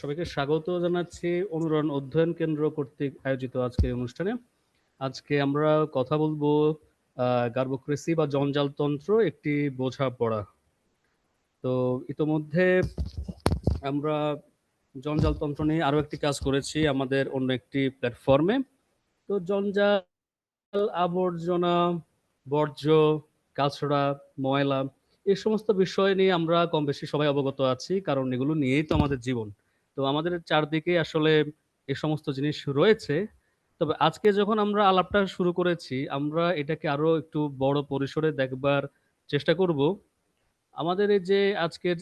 সবাইকে স্বাগত জানাচ্ছি অনুরণ অধ্যয়ন কেন্দ্র কর্তৃক আয়োজিত আজকের অনুষ্ঠানে। আজকে আমরা কথা বলবো গার্বোক্রেসি বা জঞ্জালতন্ত্র একটি বোঝাপড়া। তো ইতোমধ্যে আমরা জঞ্জালতন্ত্র নিয়ে আরো একটি কাজ করেছি আমাদের অন্য একটি প্ল্যাটফর্মে। তো জঞ্জাল, আবর্জনা, বর্জ্য, কাছড়া, ময়লা এই সমস্ত বিষয় নিয়ে আমরা কম বেশি সবাই অবগত আছি, কারণ এগুলো নিয়েই তো আমাদের জীবন। তো আমাদের চারদিকে আসলে এই সমস্ত জিনিস রয়েছে। তবে আজকে যখন আমরা আলাপটা শুরু করেছি, আমরা এটাকে আরো একটু বড় পরিসরে দেখবার চেষ্টা করব। আমাদের এই যে আজকের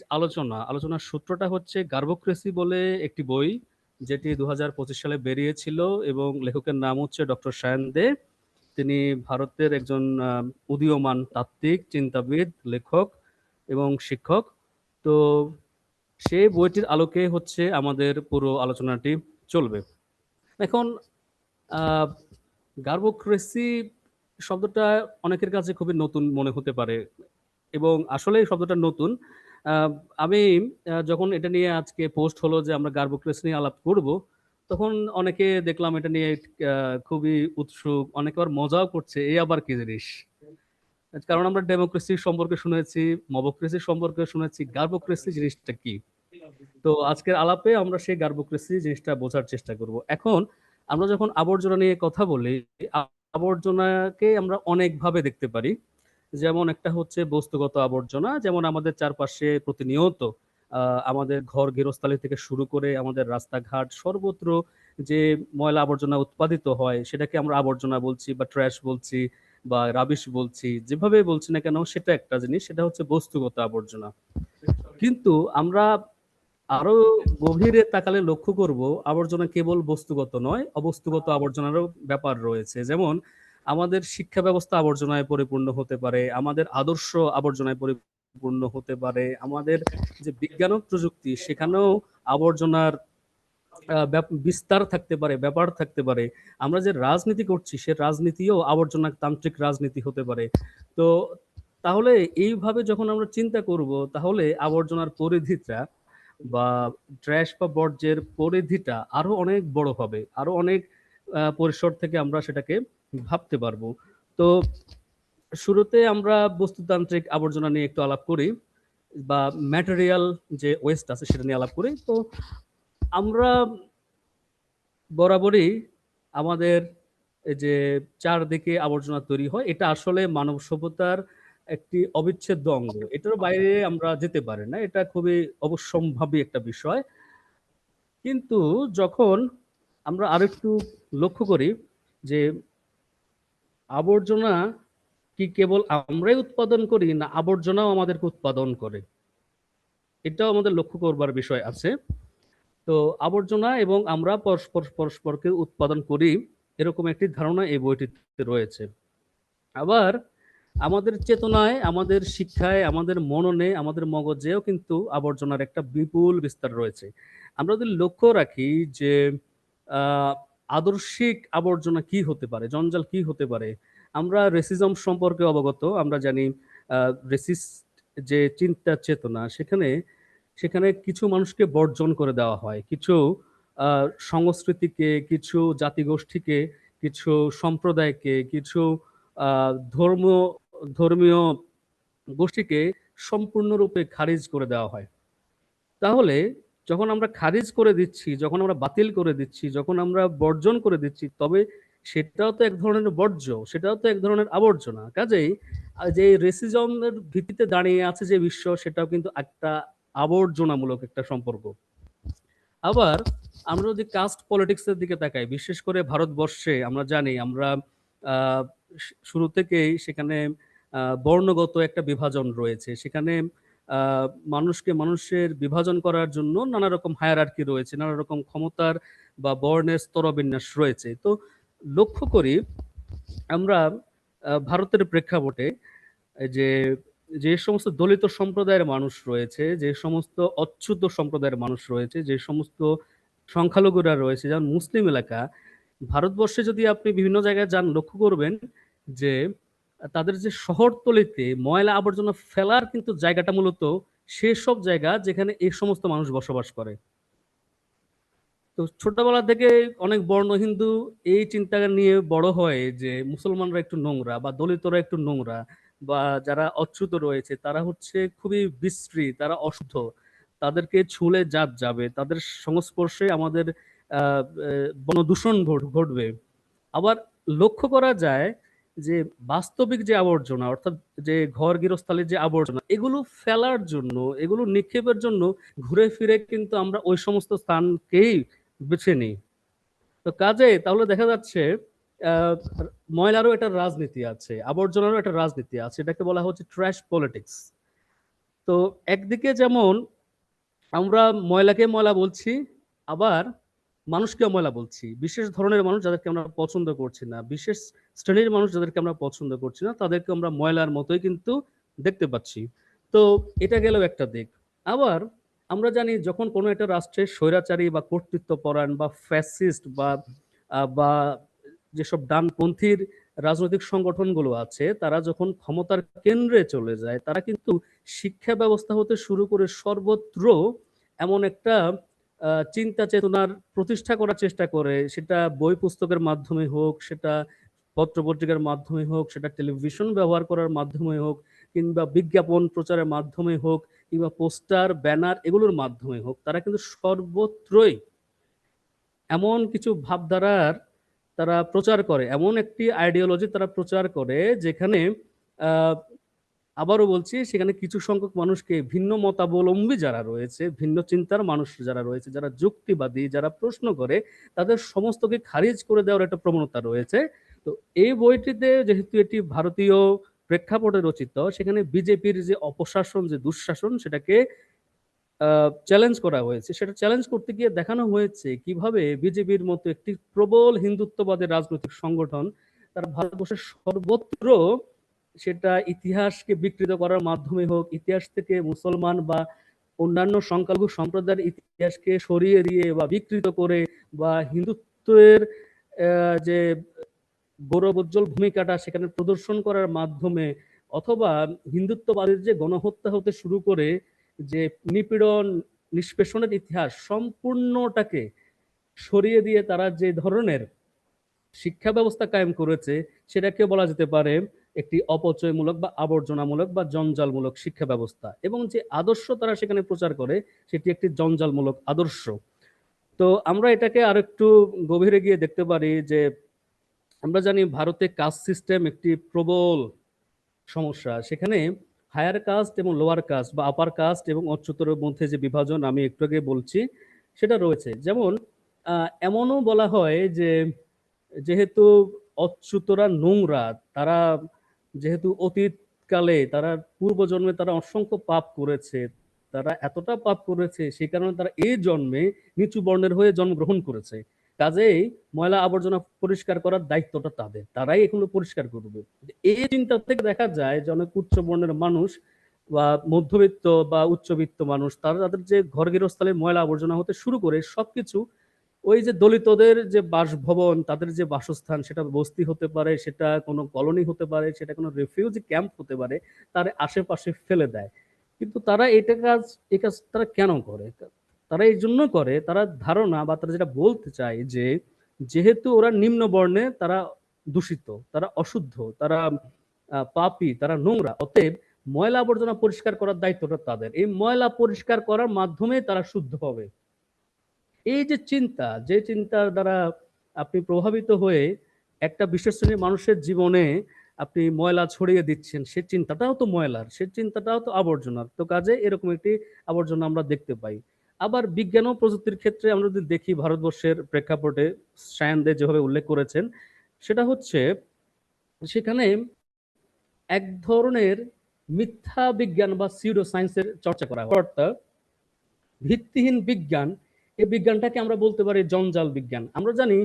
আলোচনার সূত্রটা হচ্ছে গার্বোক্রেসি বলে একটি বই, যেটি 2025 সালে বেরিয়েছিল এবং লেখকের নাম হচ্ছে ডক্টর সায়ন দে। তিনি ভারতের একজন উদীয়মান তাত্ত্বিক, চিন্তাবিদ, লেখক এবং শিক্ষক। তো সেই বইটির আলোকে হচ্ছে আমাদের পুরো আলোচনাটি চলবে। এখন আহ গার্বোক্রেসি শব্দটা অনেকের কাছে খুবই নতুন মনে হতে পারে, এবং আসলে এই শব্দটা নতুন। আহ, আমি যখন এটা নিয়ে আজকে পোস্ট হলো যে আমরা গার্বোক্রেসি নিয়ে আলাপ করব, তখন অনেকে দেখলাম এটা নিয়ে খুবই উৎসুক, অনেকে আবার মজাও করছে, এই আবার কি জিনিস। কারণ আমরা ডেমোক্রেসি সম্পর্কে শুনেছি, মবক্রেসি সম্পর্কে শুনেছি, গার্বোক্রেসি জিনিসটা কি। তো আজকের আলাপে আমরা সেই গার্বোক্রেসি জিনিসটা বোঝার চেষ্টা করব। এখন আমরা যখন আবর্জনা নিয়ে কথা বলি, আবর্জনাকে আমরা অনেক ভাবে দেখতে পারি। যেমন একটা হচ্ছে বস্তুগত আবর্জনা, যেমন আমাদের চারপাশে প্রতিনিয়ত আমাদের ঘর গৃহস্থালী থেকে শুরু করে আমাদের রাস্তাঘাট সর্বত্র যে ময়লা আবর্জনা উৎপাদিত হয়, সেটাকে আমরা আবর্জনা বলছি বা ট্র্যাশ বলছি বা রাবিশ বলছি, যেভাবে বলছি না কেন, সেটা একটা জিনিস, সেটা হচ্ছে বস্তুগত আবর্জনা। কিন্তু আমরা আরো গভীরে তাকালে লক্ষ্য করব, আবর্জনা কেবল বস্তুগত নয়, অবস্তুগত আবর্জনারও ব্যাপার রয়েছে। যেমন আমাদের শিক্ষা ব্যবস্থা আবর্জনায় পরিপূর্ণ হতে পারে, আমাদের আদর্শ আবর্জনায় পরিপূর্ণ হতে পারে, আমাদের যে বিজ্ঞান ও প্রযুক্তি সেখানেও আবর্জনার বিস্তার থাকতে পারে, ব্যাপার থাকতে পারে। আমরা যে রাজনীতি করছি সে রাজনীতিও আবর্জনা তান্ত্রিক রাজনীতি হতে পারে। তো তাহলে এইভাবে যখন আমরা চিন্তা করব, তাহলে আবর্জনার পরিধিটা বা ট্র্যাশ বা বর্জ্যের পরিধিটা আরো অনেক বড় হবে, আরো অনেক পরিসর থেকে আমরা সেটাকে ভাবতে পারবো। তো শুরুতে আমরা বস্তুতান্ত্রিক আবর্জনা নিয়ে একটু আলাপ করি, বা ম্যাটেরিয়াল যে ওয়েস্ট আছে সেটা নিয়ে আলাপ করি। তো আমরা বরাবরই আমাদের এই যে চারদিকে আবর্জনা তৈরি হয়, এটা আসলে মানব সভ্যতার একটি অবিচ্ছেদ্য অঙ্গ। এটার বাইরে আমরা যেতে পারি না, এটা খুবই অবশ্যম্ভাবী একটা বিষয়। কিন্তু যখন আমরা আরেকটু লক্ষ্য করি যে আবর্জনা কি কেবল আমরাই উৎপাদন করি, না আবর্জনাও আমাদেরকে উৎপাদন করে, এটাও আমাদের লক্ষ্য করবার বিষয় আছে। তো আবর্জনা এবং আমরা পরস্পর পরস্পরকে উৎপাদন করি, এরকম একটি ধারণা এই বইটিতে রয়েছে। আবার আমাদের চেতনায়, আমাদের শিক্ষায়, আমাদের মননে, আমাদের মগজেও কিন্তু আবর্জনার একটা বিপুল বিস্তার রয়েছে। আমরা যদি লক্ষ্য রাখি যে আহ, আদর্শিক আবর্জনা কি হতে পারে, জঞ্জাল কি হতে পারে, আমরা রেসিজম সম্পর্কে অবগত। আমরা জানি রেসিস্ট যে চিন্তা চেতনা, সেখানে সেখানে কিছু মানুষকে বর্জন করে দেওয়া হয়, কিছু সংস্কৃতিকে, কিছু জাতিগোষ্ঠীকে, কিছু সম্প্রদায়কে, কিছু ধর্ম ধর্মীয় গোষ্ঠীকে সম্পূর্ণরূপে খারিজ করে দেওয়া হয়। তাহলে যখন আমরা খারিজ করে দিচ্ছি, যখন আমরা বাতিল করে দিচ্ছি, যখন আমরা বর্জন করে দিচ্ছি, তবে সেটাও তো এক ধরনের বর্জ্য, সেটাও তো এক ধরনের আবর্জনা। কাজেই যে রেসিজমের ভিত্তিতে দাঁড়িয়ে আছে যে বিশ্ব, সেটাও কিন্তু একটা আবর্জনামূলক একটা সম্পর্ক। আবার আমরা যদি কাস্ট পলিটিক্সের দিকে তাকাই, বিশেষ করে ভারতবর্ষে আমরা জানি, আমরা আহ, শুরু থেকেই সেখানে বর্ণগত একটা বিভাজন রয়েছে। সেখানে মানুষকে মানুষের বিভাজন করার জন্য নানা রকম হায়ারার্কি রয়েছে, নানা রকম ক্ষমতার বা বর্ণের স্তরবিন্যাস রয়েছে। তো লক্ষ্য করি আমরা ভারতের প্রেক্ষাপটে যে যে সমস্ত দলিত সম্প্রদায়ের মানুষ রয়েছে, যে সমস্ত অচ্যুত সম্প্রদায়ের মানুষ রয়েছে, যে সমস্ত সংখ্যালঘুরা রয়েছে, যেমন মুসলিম এলাকা, ভারতবর্ষে যদি আপনি বিভিন্ন জায়গায় যান, লক্ষ্য করবেন যে তাদের যে শহরতলিতে ময়লা আবর্জনা ফেলার কিন্তু জায়গাটা মূলত সেসব জায়গা যেখানে এই সমস্ত মানুষ বসবাস করে। তো ছোটবেলা থেকে অনেক বর্ণ হিন্দু এই চিন্তা নিয়ে বড় হয় যে মুসলমানরা একটু নোংরা বা দলিতরা একটু নোংরা বা যারা অচ্যুত রয়েছে তারা হচ্ছে খুবই বিশ্রী, তারা অশুদ্ধ, তাদেরকে ছুঁলে জাত যাবে, তাদের সংস্পর্শে আমাদের বনদূষণ ঘটবে। আবার লক্ষ্য করা যায় যে বাস্তবিক যে আবর্জনা, অর্থাৎ যে ঘর গৃহস্থালির যে আবর্জনা, এগুলো ফেলার জন্য, এগুলো নিক্ষেপের জন্য ঘুরে ফিরে কিন্তু আমরা ওই সমস্ত স্থানকেই বেছে নিই। তো কাজে তাহলে দেখা যাচ্ছে আহ, ময়লারও একটা রাজনীতি আছে, আবর্জনারও একটা রাজনীতি আছে, এটাকে বলা হচ্ছে ট্র্যাশ পলিটিক্স। তো একদিকে যেমন আমরা ময়লাকে ময়লা বলছি, আবার মানুষকে ময়লা বলছি। বিশেষ ধরনের মানুষ যাদেরকে আমরা পছন্দ করছি না, বিশেষ শ্রেণীর মানুষ যাদেরকে আমরা পছন্দ করছি না, তাদেরকে আমরা ময়লার মতোই কিন্তু দেখতে পাচ্ছি। তো এটা গেল একটা দিক। আবার আমরা জানি যখন কোনো একটা রাষ্ট্রের স্বৈরাচারী বা কর্তৃত্বপরায়ণ বা ফ্যাসিস্ট বা যেসব ডানপন্থীর রাজনৈতিক সংগঠনগুলো আছে, তারা যখন ক্ষমতার কেন্দ্রে চলে যায়, তারা কিন্তু শিক্ষা ব্যবস্থা হতে শুরু করে সর্বত্র এমন একটা চিন্তা চেতনার প্রতিষ্ঠা করার চেষ্টা করে, সেটা বই পুস্তকের মাধ্যমে হোক, সেটা পত্র পত্রিকার মাধ্যমে হোক, সেটা টেলিভিশন ব্যবহার করার মাধ্যমে হোক, কিংবা বিজ্ঞাপন প্রচারের মাধ্যমে হোক, কিংবা পোস্টার ব্যানার এগুলোর মাধ্যমে হোক, তারা কিন্তু সর্বত্রই এমন কিছু ভাবধারার তারা প্রচার করে, এমন একটি আইডিওলজি তারা প্রচার করে যেখানে আহ, আবারও বলছি, সেখানে কিছু সংখ্যক মানুষকে, ভিন্ন মতাবলম্বী যারা রয়েছে, ভিন্ন চিন্তার মানুষ যারা রয়েছে, যারা যুক্তিবাদী, যারা প্রশ্ন করে, তাদের সমস্তকে খারিজ করে দেওয়ার একটা প্রবণতা রয়েছে। তো এই বইটিতে যেহেতু এটি ভারতীয় প্রেক্ষাপটে রচিত, সেখানে বিজেপির যে অপশাসন, যে দুঃশাসন, সেটাকে চ্যালেঞ্জ করা হয়েছে। সেটা চ্যালেঞ্জ করতে গিয়ে দেখানো হয়েছে কিভাবে বিজেপির মতো একটি প্রবল হিন্দুত্ববাদের রাজনৈতিক সংগঠন তারা ভারতবর্ষের সর্বত্র, সেটা ইতিহাসকে বিকৃত করার মাধ্যমে হোক, ইতিহাস থেকে মুসলমান বা অন্যান্য সংখ্যালঘু সম্প্রদায়ের ইতিহাসকে সরিয়ে দিয়ে বা বিকৃত করে, বা হিন্দুত্বের যে গৌরবোজ্জ্বল ভূমিকাটা সেখানে প্রদর্শন করার মাধ্যমে, অথবা হিন্দুত্ববাদের যে গণহত্যা হতে শুরু করে যে নিপীড়ন নিষ্পেষণের ইতিহাস সম্পূর্ণটাকে সরিয়ে দিয়ে তারা যে ধরনের শিক্ষা ব্যবস্থা কায়েম করেছে, সেটাকে বলা যেতে পারে একটি অপচয়মূলক বা আবর্জনামূলক বা জঞ্জালমূলক শিক্ষা ব্যবস্থা। এবং যে আদর্শ তারা সেখানে প্রচার করে, সেটি একটি জঞ্জালমূলক আদর্শ। তো আমরা এটাকে আরেকটু গভীরে গিয়ে দেখতে পারি যে আমরা জানি ভারতে কাস্ট সিস্টেম একটি প্রবল সমস্যা। সেখানে হায়ার কাস্ট এবং লোয়ার কাস্ট বা আপার কাস্ট এবং উচ্চতর মধ্যে যে বিভাজন আমি একটু আগে বলছি, সেটা রয়েছে। যেমন এমনও বলা হয় যে যেহেতু অচ্যুতরা নোংরা, তারা যেহেতু অতীতকালে, তারা পূর্বজন্মে তারা অসংখ্য পাপ করেছে, তারা এতটা পাপ করেছে, সেই কারণে তারা এই জন্মে নিচু বর্ণের হয়ে জন্মগ্রহণ করেছে। কাজেই ময়লা আবর্জনা পরিষ্কার করার দায়িত্বটা তাদের, তারাই এগুলো পরিষ্কার করবে। এই চিন্তা থেকে দেখা যায় যে অনেক উচ্চ বর্ণের মানুষ বা মধ্যবিত্ত বা উচ্চবিত্ত মানুষ, তারা তাদের যে ঘর গৃহস্থালে ময়লা আবর্জনা হতে শুরু করে সবকিছু ওই যে দলিতদের যে বাসভবন, তাদের যে বাসস্থান, সেটা বস্তি হতে পারে, সেটা কোনো কলোনি হতে পারে, সেটা কোনো রেফিউজি ক্যাম্প হতে পারে, তার আশেপাশে ফেলে দেয়। কিন্তু তারা এই কাজ তারা কেন করে? তারা এই জন্য করে, তারা ধারণা বা তারা যেটা বলতে চায় যে যেহেতু ওরা নিম্ন বর্ণে, তারা দূষিত, তারা অশুদ্ধ, তারা পাপী, তারা নোংরা, অতএব ময়লা আবর্জনা পরিষ্কার করার দায়িত্বটা তাদের। এই ময়লা পরিষ্কার করার মাধ্যমে তারা শুদ্ধ হবে। এই যে চিন্তা, যে চিন্তার দ্বারা আপনি প্রভাবিত হয়ে একটা বিশেষ শ্রেণীর মানুষের জীবনে আপনি ময়লা ছড়িয়ে দিচ্ছেন, সে চিন্তাটাও তো ময়লার, সে চিন্তাটাও তো আবর্জনার। তো কাজে এরকম একটি আবর্জনা আমরা দেখতে পাই। আবার বিজ্ঞান ও প্রযুক্তির ক্ষেত্রে আমরা যদি দেখি ভারতবর্ষের প্রেক্ষাপটে, সায়ান যেভাবে উল্লেখ করেছেন, সেটা হচ্ছে সেখানে এক ধরনের মিথ্যা বিজ্ঞান বা সিউডো সায়েন্সের চর্চা করা হয়, অর্থাৎ ভিত্তিহীন বিজ্ঞান। এই বিজ্ঞানটাকে আমরা বলতে পারি জঞ্জাল বিজ্ঞান। আমরা জানি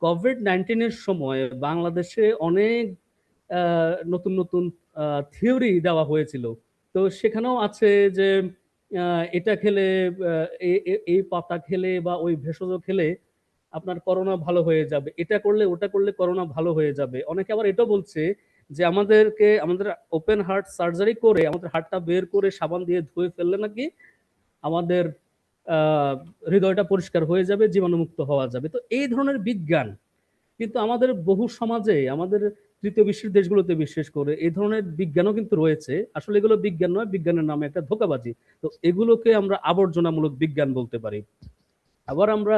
কোভিড-19 সময় বাংলাদেশে অনেক নতুন নতুন থিওরি দেওয়া হয়েছিল। তো সেখানেও আছে যে এটা খেলে, এই পাতা খেলে বা ওই ভেষজ খেলে আপনার করোনা ভালো হয়ে যাবে, এটা করলে ওটা করলে করোনা ভালো হয়ে যাবে। অনেকে আবার এটাও বলছে যে আমাদের ওপেন হার্ট সার্জারি করে আমাদের হার্টটা বের করে সাবান দিয়ে ধুয়ে ফেললে নাকি আমাদের হৃদয়টা পরিষ্কার হয়ে যাবে, জীবাণুমুক্ত হওয়া যাবে। তো এই ধরনের বিজ্ঞান কিন্তু আমাদের বহু সমাজে, আমাদের তৃতীয় বিশ্বের দেশগুলোতে বিশেষ করে এই ধরনের বিজ্ঞানও কিন্তু রয়েছে। আসলে এগুলো বিজ্ঞান নয়, বিজ্ঞানের নামে একটা ধোঁকাবাজি। তো এগুলোকে আমরা আবর্জনামূলক বিজ্ঞান বলতে পারি। আবার আমরা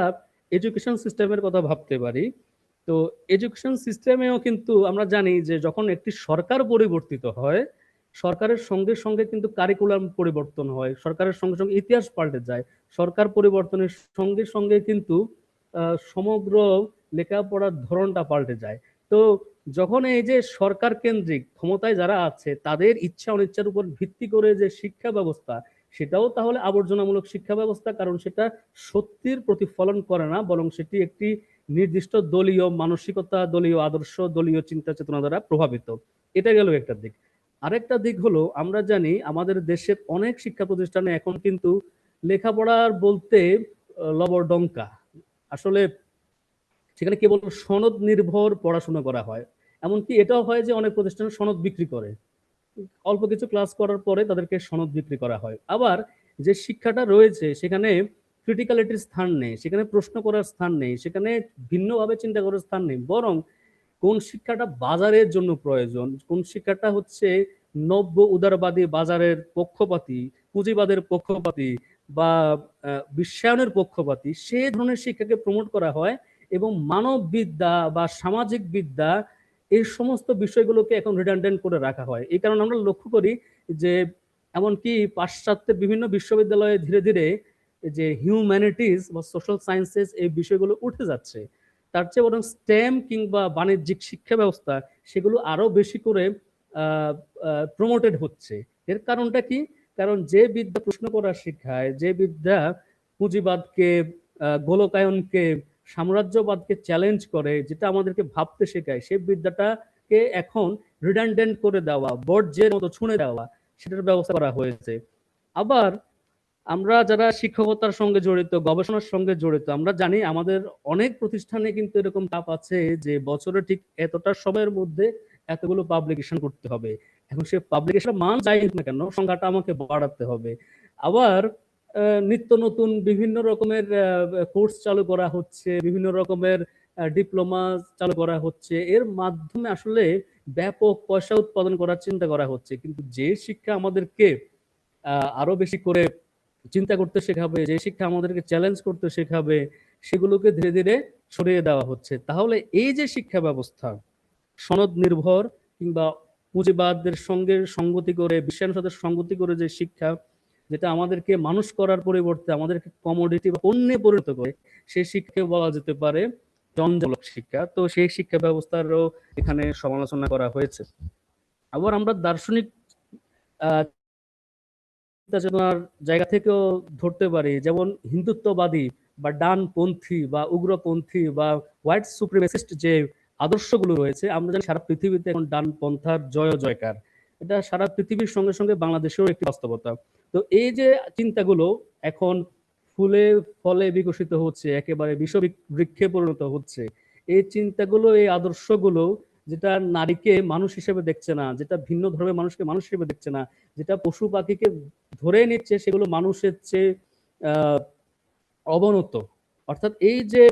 এডুকেশন সিস্টেমের কথা ভাবতে পারি। তো এডুকেশন সিস্টেমেও কিন্তু আমরা জানি যে যখন একটি সরকার পরিবর্তিত হয়, সরকারের সঙ্গে সঙ্গে কিন্তু কারিকুলাম পরিবর্তন হয়, সরকারের সঙ্গে সঙ্গে ইতিহাস পাল্টে যায়। সরকার পরিবর্তনের সঙ্গে সঙ্গে কিন্তু সমগ্র লেখাপড়ার ধরনটা পাল্টে যায়। তো যখন এই যে সরকার কেন্দ্রিক ক্ষমতায় যারা আছে তাদের ইচ্ছা অনিচ্ছার উপর ভিত্তি করে যে শিক্ষা ব্যবস্থা, সেটাও তাহলে আবর্জনামূলক শিক্ষা ব্যবস্থা, কারণ সেটা সত্যির প্রতিফলন করে না, বরং সেটি একটি নির্দিষ্ট দলীয় মানসিকতা, দলীয় আদর্শ, দলীয় চিন্তা চেতনা দ্বারা প্রভাবিত। এটা গেল একটা দিক। আরেকটা দিক হলো, আমরা জানি আমাদের দেশের অনেক শিক্ষা প্রতিষ্ঠানে এখন কিন্তু লেখাপড়ার বলতে লবডঙ্কা, আসলে সেখানে কেবল সনদ নির্ভর পড়াশোনা করা হয়। এমনকি এটাও হয় যে অনেক প্রতিষ্ঠান সনদ বিক্রি করে, অল্প কিছু ক্লাস করার পরে তাদেরকে সনদ বিক্রি করা হয়। আবার যে শিক্ষাটা রয়েছে সেখানে ক্রিটিক্যালিটির স্থান নেই, সেখানে প্রশ্ন করার স্থান নেই, সেখানে ভিন্নভাবে চিন্তা করার স্থান নেই, বরং কোন শিক্ষাটা বাজারের জন্য প্রয়োজন, কোন শিক্ষাটা হচ্ছে নব্য উদারবাদী বাজারের পক্ষপাতী, পুঁজিবাদের পক্ষপাতী বা বিশ্বায়নের পক্ষপাতী, সে ধরনের শিক্ষাকে প্রমোট করা হয়। এবং মানববিদ্যা বা সামাজিক বিদ্যা এই সমস্ত বিষয়গুলোকে এখন রিডান্ডেন্ট করে রাখা হয়। এই কারণে আমরা লক্ষ্য করি যে এমনকি পাশ্চাত্যের বিভিন্ন বিশ্ববিদ্যালয়ে ধীরে ধীরে যে হিউম্যানিটিস বা সোশ্যাল সায়েন্সেস এই বিষয়গুলো উঠে যাচ্ছে। তার চেয়ে বরং স্টেম কিংবা বাণিজ্যিক শিক্ষা ব্যবস্থা সেগুলো আরো বেশি করে প্রমোটেড হচ্ছে। এর কারণটা কি? কারণ যে বিদ্যা প্রশ্ন করা শেখায়, যে বিদ্যা পুঁজিবাদকে, গোলকায়নকে, সাম্রাজ্যবাদকে চ্যালেঞ্জ করে, যেটা আমাদেরকে ভাবতে শেখায়, সেই বিদ্যাটাকে এখন রিডান্ডেন্ট করে দেওয়া, বর্জ্যের মতো ছুঁড়ে দেওয়া, সেটার ব্যবস্থা করা হয়েছে। আবার আমরা যারা শিক্ষকতার সঙ্গে জড়িত, গবেষণার সঙ্গে জড়িত, আমরা জানি আমাদের অনেক প্রতিষ্ঠানে কিন্তু এরকম চাপ আছে যে বছরে ঠিক এতটা সময়ের মধ্যে এতগুলো পাবলিকেশন করতে হবে। এখন সে পাবলিকেশন মান যাই হোক না কেন, সংখ্যাটা আমাকে বাড়াতে হবে। আবার নিত্য নতুন বিভিন্ন রকমের কোর্স চালু করা হচ্ছে, বিভিন্ন রকমের ডিপ্লোমা চালু করা হচ্ছে, এর মাধ্যমে আসলে ব্যাপক পয়সা উৎপাদন করার চিন্তা করা হচ্ছে। কিন্তু যে শিক্ষা আমাদেরকে আরো বেশি করে চিন্তা করতে শেখাবে, যে শিক্ষা আমাদেরকে চ্যালেঞ্জ করতে শেখাবে, সেগুলোকে ধীরে ধীরে সরিয়ে দেওয়া হচ্ছে। তাহলে এই যে শিক্ষা ব্যবস্থা সনদ নির্ভর কিংবা পুঁজিবাদের সঙ্গে সঙ্গতি করে, বিশ্বায়নের সাথে সঙ্গতি করে যে শিক্ষা, যেটা আমাদেরকে মানুষ করার পরিবর্তে আমাদেরকে কমোডিটি বা পণ্যে পরিণত করে, সেই শিক্ষাকে বলা যেতে পারে জঞ্জালমূলক শিক্ষা। তো সেই শিক্ষা ব্যবস্থারও এখানে সমালোচনা করা হয়েছে। আবার আমরা দার্শনিক চেতনার জায়গা থেকেও ধরতে পারি, যেমন হিন্দুত্ববাদী বা ডানপন্থী বা উগ্রপন্থী বা হোয়াইট সুপ্রিমেসিস্ট যে আদর্শগুলো রয়েছে, আমরা জানি সারা পৃথিবীতে এখন ডানপন্থার জয় জয়কার। এটা সারা পৃথিবীর সঙ্গে সঙ্গে বাংলাদেশেও একটি বাস্তবতা। তো এই যে চিন্তাগুলো এখন ফুলে ফলে বিকশিত হচ্ছে, একেবারে বৃক্ষে পরিণত হচ্ছে, এই চিন্তাগুলো, এই আদর্শগুলো যেটা নারীকে মানুষ হিসেবে দেখছে না, যেটা ভিন্ন ধর্মের মানুষকে মানুষ হিসেবে দেখছে না, যেটা পশু পাখিকে ধরে নিচ্ছে, সেগুলো মানুষের চেয়ে অবনত। অর্থাৎ এই যে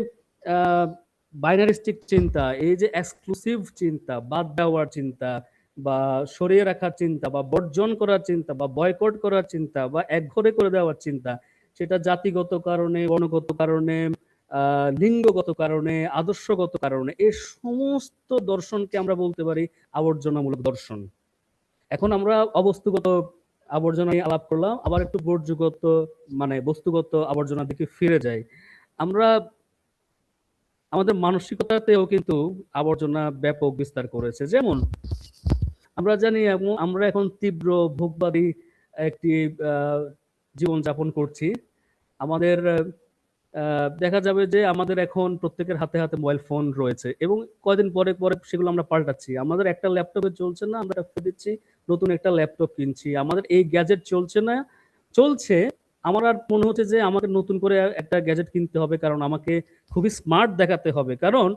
বাইনারিস্টিক চিন্তা, এই যে এক্সক্লুসিভ চিন্তা, বাদ দেওয়ার চিন্তা বা সরিয়ে রাখার চিন্তা বা বর্জন করার চিন্তা বা বয়কট করার চিন্তা বা একঘরে করে দেওয়ার চিন্তা, সেটা জাতিগত কারণে, গণগত কারণে, লিঙ্গগত কারণে, আদর্শগত কারণে, এই সমস্ত দর্শনকে আমরা বলতে পারি আবর্জনামূলক দর্শন। এখন আমরা অবস্তুগত আবর্জনা নিয়ে আলাপ করলাম, আবার একটু বর্জ্যগত মানে বস্তুগত আবর্জনার দিকে ফিরে যাই। আমরা আমাদের মানসিকতাতেও কিন্তু আবর্জনা ব্যাপক বিস্তার করেছে। যেমন আমরা জানি আমরা এখন তীব্র ভোগবাদী একটি জীবনযাপন করছি। আমাদের দেখা যাবে যে আমাদের এখন প্রত্যেকের হাতে হাতে মোবাইল ফোন রয়েছে এবং কয়দিন পরে পরে সেগুলো আমরা পাল্টাচ্ছি। আমাদের একটা ল্যাপটপে চলছে না, আমরা ফেলে দিচ্ছি, নতুন একটা ল্যাপটপ কিনছি। আমাদের এই গ্যাজেট চলছে না, চলছে, আমার আর মনে হচ্ছে যে আমাকে নতুন করে একটা গ্যাজেট কিনতে হবে, কারণ আমাকে খুবই স্মার্ট দেখাতে হবে। কারণ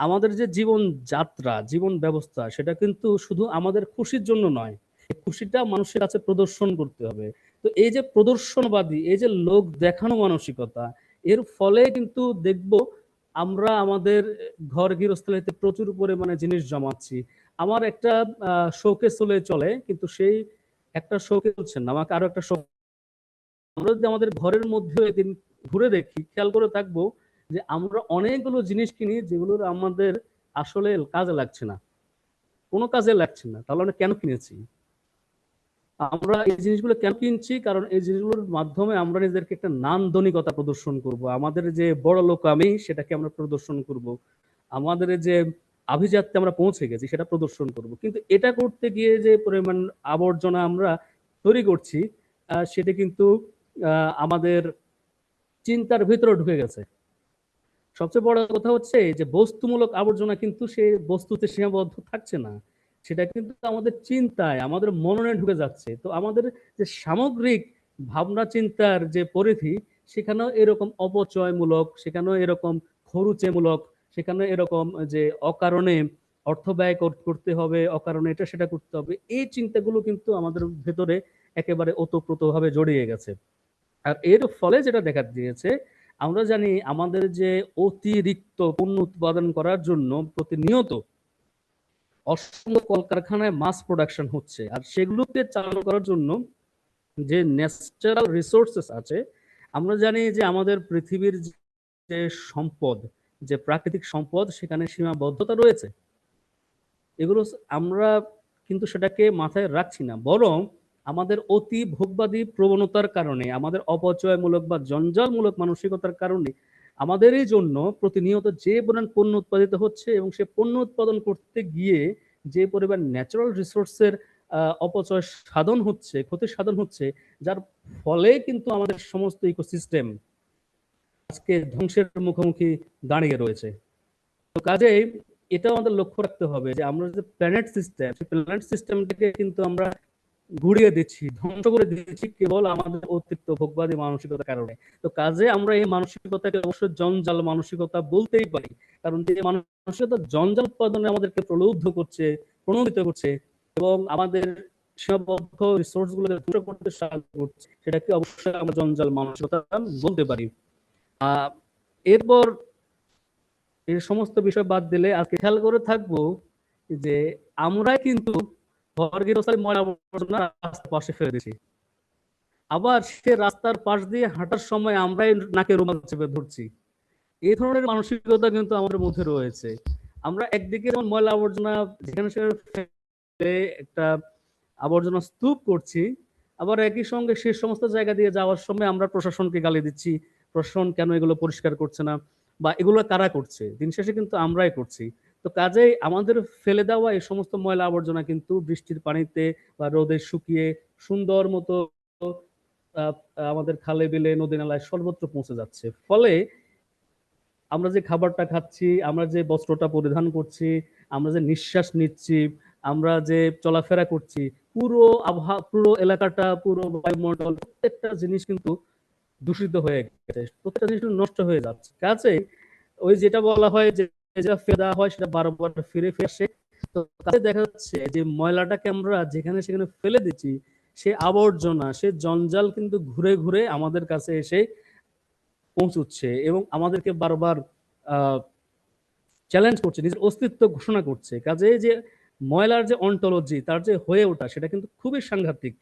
আমাদের যে জীবন যাত্রা, জীবন ব্যবস্থা, সেটা কিন্তু শুধু আমাদের খুশির জন্য নয়, খুশিটা মানুষের কাছে প্রদর্শন করতে হবে। তো এই যে প্রদর্শনবাদী, এই যে লোক দেখানো মানসিকতা, এর ফলে কিন্তু দেখব আমরা আমাদের ঘর গৃহস্থালিতে প্রচুর পরিমাণে জিনিস জমাচ্ছি। আমার একটা শোকেস হলে চলে, কিন্তু সেই একটা শোকেস চলছে না, আমাকে আরো একটা শোক। আমরা যদি আমাদের ঘরের মধ্যে একদিন ঘুরে দেখি, খেয়াল করে থাকবো যে আমরা অনেকগুলো জিনিস কিনি যেগুলোর আমাদের আসলে কাজে লাগছে না, কোনো কাজে লাগছে না। তাহলে আমরা কেন কিনেছি? আমরা এই জিনিসগুলো কেন কিনছি? কারণ এই জিনিসগুলোর মাধ্যমে আমরা নিজেদেরকে একটা নান্দনিকতা প্রদর্শন করব, আমাদের যে বড় লোক আমি সেটাকে আমরা প্রদর্শন করব, আমাদের যে আভিজাত্যে আমরা পৌঁছে গেছি সেটা প্রদর্শন করব। কিন্তু এটা করতে গিয়ে যে পরিমাণ আবর্জনা আমরা তৈরি করছি, সেটা কিন্তু আমাদের চিন্তার ভিতরে ঢুকে গেছে। সবচেয়ে বড় কথা হচ্ছে যে বস্তুমূলক আবর্জনা কিন্তু সে বস্তুতে সীমাবদ্ধ থাকছে না, সেটা কিন্তু আমাদের চিন্তায়, আমাদের মননে ঢুকে যাচ্ছে। তো আমাদের যে সামগ্রিক ভাবনা চিন্তার যে পরিধি, সেখানেও এরকম অপচয়মূলক, সেখানেও এরকম খরুচেমূলক, সেখানে এরকম যে অকারণে অর্থ ব্যয় করতে হবে, অকারণে এটা সেটা করতে হবে, এই চিন্তাগুলো কিন্তু আমাদের ভেতরে একেবারে ওতপ্রোতভাবে জড়িয়ে গেছে। আর এর ফলে যেটা দেখা দিয়েছে, আমরা জানি আমাদের যে অতিরিক্ত পণ্য উৎপাদন করার জন্য প্রতিনিয়ত অসংখ্য কলকারখানায় মাস প্রোডাকশন হচ্ছে, আর সেগুলোকে চালু করার জন্য যে ন্যাচারাল রিসোর্সেস আছে, আমরা জানি যে আমাদের পৃথিবীর যে সম্পদ, যে প্রাকৃতিক সম্পদ, সেখানে সীমাবদ্ধতা রয়েছে। এগুলো আমরা কিন্তু সেটাকে মাথায় রাখছি না, বরং আমাদের অতি ভোগবাদী প্রবণতার কারণে, আমাদের অপচয়মূলক বা জঞ্জালমূলক মানসিকতার কারণে আমাদেরই জন্য প্রতিনিয়ত যে পরিমাণ পণ্য উৎপাদিত হচ্ছে, এবং সে পণ্য উৎপাদন করতে গিয়ে যে পরিমাণ ন্যাচারাল রিসোর্সের অপচয় সাধন হচ্ছে, ক্ষতি সাধন হচ্ছে, যার ফলে কিন্তু আমাদের সমস্ত ইকোসিস্টেম আজকে ধ্বংসের মুখোমুখি দাঁড়িয়ে রয়েছে। তো কাজেই এটাও আমাদের লক্ষ্য রাখতে হবে যে আমরা যে প্ল্যানেট সিস্টেম, সেই প্ল্যানেট সিস্টেমটাকে কিন্তু আমরা ঘুরিয়ে দিচ্ছি, ধ্বংস করে দিচ্ছি কেবল আমাদের অতিরিক্ত ভোগবাদী মানসিকতার কারণে। তো কাজে আমরা এই মানসিকতাকে অবশ্যই জঞ্জাল মানসিকতা বলতেই পারি, কারণ যে মানসিকতা জঞ্জাল উৎপাদনে আমাদেরকে প্রলুব্ধ করছে, প্রণোদিত করছে, এবং আমাদের সীমাবদ্ধ রিসোর্স গুলোকে ধ্বংস করতে সাহায্য করছে, সেটাকে অবশ্যই আমরা জঞ্জাল মানসিকতা বলতে পারি। এরপর এই সমস্ত বিষয় বাদ দিলে আজকে খেয়াল করে থাকবো যে আমরা কিন্তু ঘর গৃহস্থালী ময়লা আবর্জনা রাস্তার পাশে ফেলে দিচ্ছি, আবার সে রাস্তার পাশ দিয়ে হাঁটার সময় আমরাই নাকে রুমাল চেপে ধরছি। এই ধরনের মানসিকতা কিন্তু আমাদের মধ্যে রয়েছে। আমরা একদিকে যেমন ময়লা আবর্জনা যেখানে সেখানে ফেলে একটা আবর্জনা স্তূপ করছি, আবার একই সঙ্গে সে সমস্ত জায়গা দিয়ে যাওয়ার সময় আমরা প্রশাসনকে গালি দিচ্ছি, প্রশাসন কেন এগুলো পরিষ্কার করছে না, বা এগুলো কারা করছে, দিন শেষে কিন্তু আমরাই করছি। তো কাজেই আমাদের ফেলে দেওয়া এই সমস্ত ময়লা আবর্জনা কিন্তু বৃষ্টির পানিতে বা রোদে শুকিয়ে সুন্দর মতো আমাদের খালে বিলে নদী নালায় সর্বত্র পৌঁছে যাচ্ছে। ফলে আমরা যে খাবারটা খাচ্ছি, আমরা যে বস্ত্রটা পরিধান করছি, আমরা যে নিঃশ্বাস নিচ্ছি, আমরা যে চলাফেরা করছি, পুরো আবহাওয়া, পুরো এলাকাটা, পুরো বায়ুমণ্ডল, প্রত্যেকটা জিনিস কিন্তু দূষিত হয়ে গেছে, প্রত্যেকটা জিনিস নষ্ট হয়ে যাচ্ছে। কাজে ওই যেটা বলা হয় যে যেটা ফেলা হয় সেটা বারবার ফিরে ফিরে আসে। তো কাজে দেখা যাচ্ছে যে ময়লাটাকে আমরা যেখানে সেখানে ফেলে দিচ্ছি, সে আবর্জনা, সে জঞ্জাল কিন্তু ঘুরে ঘুরে আমাদের কাছে এসে পৌঁছচ্ছে, এবং আমাদেরকে বারবার চ্যালেঞ্জ করছে, নিজের অস্তিত্ব ঘোষণা করছে। কাজে যে ময়লার যে অন্টোলজি, তার যে হয়ে ওঠা, সেটা কিন্তু খুবই সাংঘাতিক।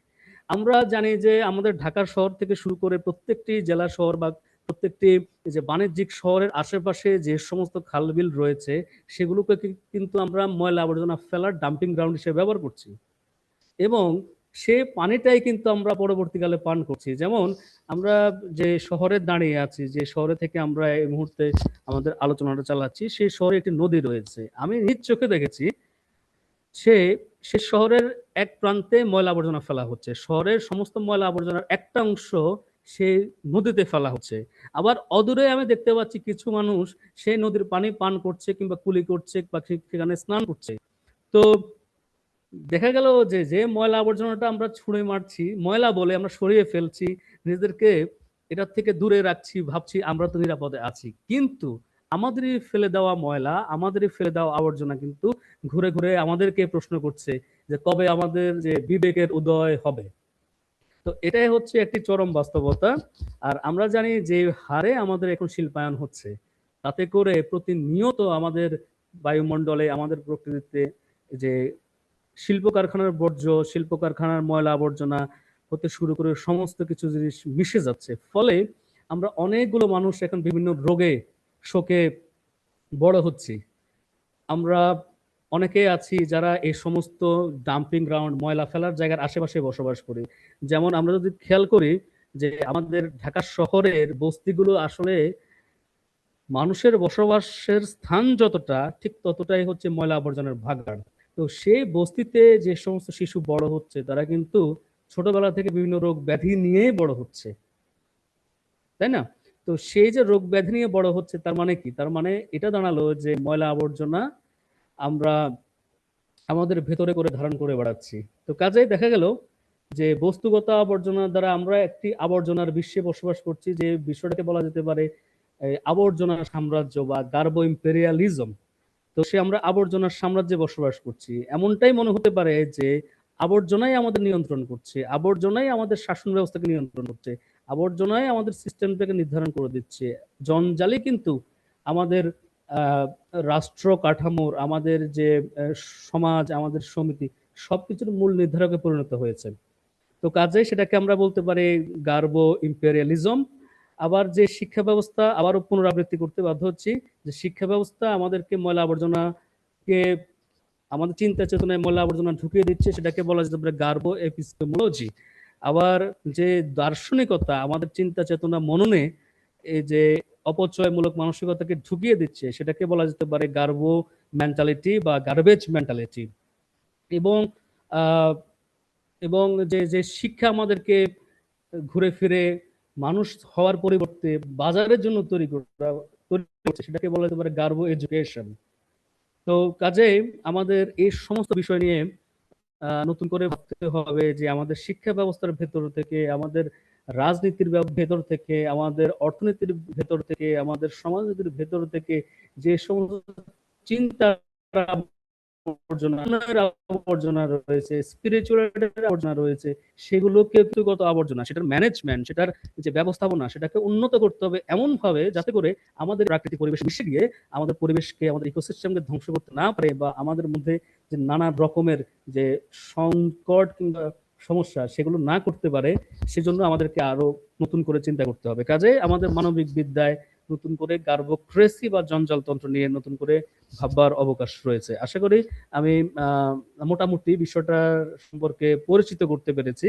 আমরা জানি যে আমাদের ঢাকার শহর থেকে শুরু করে প্রত্যেকটি জেলা শহর বা প্রত্যেকটি যে বাণিজ্যিক শহরের আশেপাশে যে সমস্ত খালবিল রয়েছে, সেগুলোকে কিন্তু আমরা ময়লা আবর্জনা ফেলার ডাম্পিং গ্রাউন্ড হিসেবে ব্যবহার করছি, এবং সে পানিটাই কিন্তু আমরা পরবর্তীকালে পান করছি। যেমন আমরা যে শহরে দাঁড়িয়ে আছি, যে শহরে থেকে আমরা এই মুহূর্তে আমাদের আলোচনাটা চালাচ্ছি, সেই শহরে একটি নদী রয়েছে। আমি নিজ চোখে দেখেছি সে সে শহরের এক প্রান্তে ময়লা আবর্জনা ফেলা হচ্ছে, শহরের সমস্ত ময়লা আবর্জনার একটা অংশ সেই নদীতে ফেলা হচ্ছে। আবার অদূরে আমি দেখতে পাচ্ছি কিছু মানুষ সেই নদীর পানি পান করছে, কিংবা কুলি করছে, বা সেখানে স্নান করছে। তো দেখা গেল যে যে ময়লা আবর্জনাটা আমরা ছুঁড়ে মারছি, ময়লা বলে আমরা সরিয়ে ফেলছি, নিজেদেরকে এটার থেকে দূরে রাখছি, ভাবছি আমরা তো নিরাপদে আছি, কিন্তু আমাদেরই ফেলে দেওয়া ময়লা, আমাদেরই ফেলে দেওয়া আবর্জনা কিন্তু ঘুরে ঘুরে আমাদেরকে প্রশ্ন করছে যে কবে আমাদের যে বিবেকের উদয় হবে। তো এটাই হচ্ছে একটি চরম বাস্তবতা। আর আমরা জানি যে হারে আমাদের এখন শিল্পায়ন হচ্ছে, তাতে করে প্রতিনিয়ত আমাদের বায়ুমণ্ডলে, আমাদের প্রকৃতিতে যে শিল্প কারখানার বর্জ্য, শিল্প কারখানার ময়লা আবর্জনা হতে শুরু করে সমস্ত কিছু জিনিস মিশে যাচ্ছে। ফলে আমরা অনেকগুলো মানুষ এখন বিভিন্ন রোগে শোকে বড় হচ্ছি। আমরা অনেকে আছি যারা এই সমস্ত ডাম্পিং গ্রাউন্ড, ময়লা ফেলার জায়গার আশেপাশে বসবাস করি। যেমন আমরা যদি খেয়াল করি যে আমাদের ঢাকা শহরের বস্তিগুলো আসলে মানুষের বসবাসের স্থান যতটা, ঠিক ততটাই হচ্ছে ময়লা আবর্জনার ভাগাড়। তো সেই বস্তিতে যে সমস্ত শিশু বড় হচ্ছে, তারা কিন্তু ছোটবেলা থেকে বিভিন্ন রোগ ব্যাধি নিয়েই বড় হচ্ছে, তাই না? তো সেই যে রোগ ব্যাধি নিয়ে বড় হচ্ছে, তার মানে কি? তার মানে এটা দাঁড়ালো যে ময়লা আবর্জনা আমরা আমাদের ভেতরে করে ধারণ করে বেড়াচ্ছি। তো কাজেই দেখা গেল যে বস্তুগত আবর্জনা দ্বারা আমরা একটি আবর্জনার বিশ্বে বসবাস করছি, যে বিশ্বটাকে বলা যেতে পারে আবর্জনার সাম্রাজ্য বা গার্বো ইম্পেরিয়ালিজম। তো সে আমরা আবর্জনার সাম্রাজ্যে বসবাস করছি, এমনটাই মনে হতে পারে যে আবর্জনাই আমাদের নিয়ন্ত্রণ করছে, আবর্জনাই আমাদের শাসন ব্যবস্থাকে নিয়ন্ত্রণ করছে, আবর্জনাই আমাদের সিস্টেমটাকে নির্ধারণ করে দিচ্ছে। জঞ্জালই কিন্তু আমাদের আহ, রাষ্ট্র কাঠামোর, আমাদের যে সমাজ, আমাদের সমিতি, সবকিছুর মূল নির্ধারকে পরিণত হয়েছে। তো কাজে সেটাকে আমরা বলতে পারি গার্বো ইম্পেরিয়ালিজম। আবার যে শিক্ষা ব্যবস্থা, আবারও পুনরাবৃত্তি করতে বাধ্য হচ্ছি, যে শিক্ষা ব্যবস্থা আমাদেরকে ময়লা আবর্জনাকে, আমাদের চিন্তা চেতনায় ময়লা আবর্জনা ঢুকিয়ে দিচ্ছে, সেটাকে বলা যেতে পারে গার্বো এপিস্টেমোলজি। আবার যে দার্শনিকতা আমাদের চিন্তা চেতনা মননে এই যে অপচয়মূলক মানসিকতাকে ঢুকিয়ে দিচ্ছে, সেটাকে বলা যেতে পারে গার্বো মেন্টালিটি বা গার্বেজ মেন্টালিটি। এবং আহ, এবং যে যে শিক্ষা আমাদেরকে ঘুরে ফিরে মানুষ হওয়ার পরিবর্তে বাজারের জন্য তৈরি করছে, সেটাকে বলা যেতে পারে গার্বো এডুকেশন। তো কাজেই আমাদের এই সমস্ত বিষয় নিয়ে নতুন করে ভাবতে হবে যে আমাদের শিক্ষা ব্যবস্থার ভেতর থেকে, আমাদের রাজনীতির ভেতর থেকে, আমাদের অর্থনীতির ভেতর থেকে, আমাদের সমাজনীতির ভেতর থেকে যে সমস্ত চিন্তা আবর্জনা, আবর্জনা রয়েছে, স্পিরিচুয়ালিটির আবর্জনা রয়েছে, সেগুলো ব্যক্তিগত আবর্জনা, সেটার ম্যানেজমেন্ট, সেটার যে ব্যবস্থাপনা, সেটাকে উন্নত করতে হবে এমন ভাবে যাতে করে আমাদের প্রাকৃতিক পরিবেশ মিশে গিয়ে আমাদের পরিবেশকে, আমাদের ইকোসিস্টেমকে ধ্বংস করতে না পারে, বা আমাদের মধ্যে যে নানা রকমের যে সংকট কিংবা সমস্যা, সেগুলো না করতে পারে। সেজন্য আমাদেরকে আরো নতুন করে চিন্তা করতে হবে। কাজে আমাদের মানবিক বিদ্যায় নতুন করে গার্বোক্রেসি বা জঞ্জালতন্ত্র নিয়ে নতুন করে ভাববার অবকাশ রয়েছে। আশা করি আমি মোটামুটি বিষয়টা সম্পর্কে পরিচিত করতে পেরেছি।